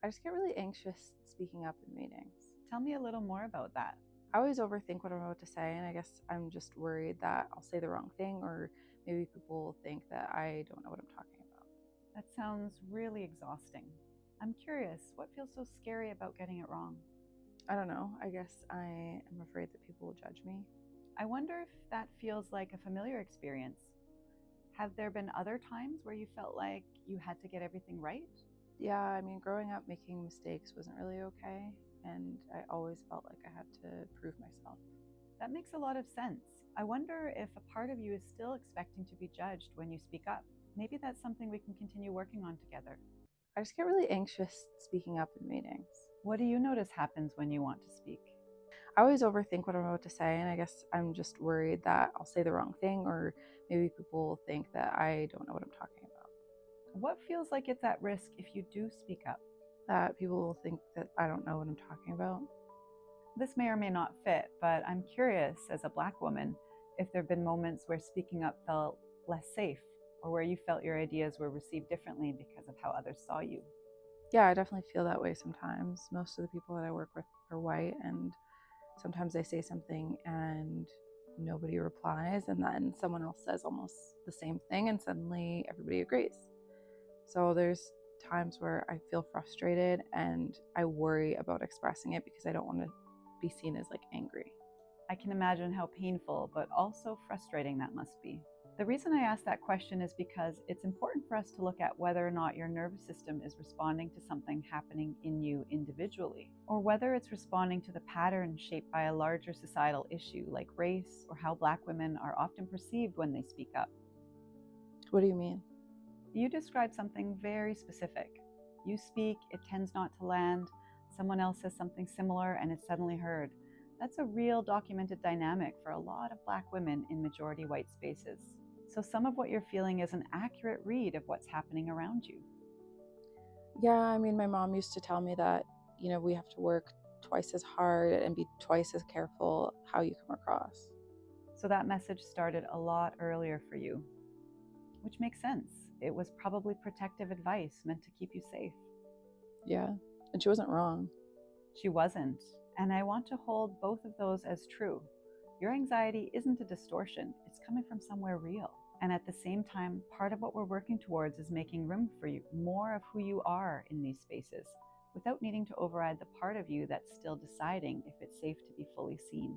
I just get really anxious speaking up in meetings. Tell me a little more about that. I always overthink what I'm about to say, and I guess I'm just worried that I'll say the wrong thing, or maybe people think that I don't know what I'm talking about. That sounds really exhausting. I'm curious, what feels so scary about getting it wrong? I don't know. I guess I am afraid that people will judge me. I wonder if that feels like a familiar experience. Have there been other times where you felt like you had to get everything right? Yeah, I mean, growing up making mistakes wasn't really okay, and I always felt like I had to prove myself. That makes a lot of sense. I wonder if a part of you is still expecting to be judged when you speak up. Maybe that's something we can continue working on together. I just get really anxious speaking up in meetings. What do you notice happens when you want to speak? I always overthink what I'm about to say, and I guess I'm just worried that I'll say the wrong thing, or maybe people think that I don't know what I'm talking about. What feels like it's at risk if you do speak up? That people will think that I don't know what I'm talking about. This may or may not fit, but I'm curious as a Black woman if there have been moments where speaking up felt less safe or where you felt your ideas were received differently because of how others saw you. Yeah, I definitely feel that way sometimes. Most of the people that I work with are white, and sometimes I say something and nobody replies, and then someone else says almost the same thing, and suddenly everybody agrees. So there's times where I feel frustrated and I worry about expressing it because I don't want to be seen as like angry. I can imagine how painful, but also frustrating that must be. The reason I ask that question is because it's important for us to look at whether or not your nervous system is responding to something happening in you individually, or whether it's responding to the pattern shaped by a larger societal issue like race or how Black women are often perceived when they speak up. What do you mean? You describe something very specific. You speak, it tends not to land, someone else says something similar, and it's suddenly heard. That's a real documented dynamic for a lot of Black women in majority white spaces. So some of what you're feeling is an accurate read of what's happening around you. Yeah, I mean, my mom used to tell me that, we have to work twice as hard and be twice as careful how you come across. So that message started a lot earlier for you, which makes sense. It was probably protective advice meant to keep you safe. Yeah, and she wasn't wrong. She wasn't, and I want to hold both of those as true. Your anxiety isn't a distortion, it's coming from somewhere real. And at the same time, part of what we're working towards is making room for you, more of who you are in these spaces, without needing to override the part of you that's still deciding if it's safe to be fully seen.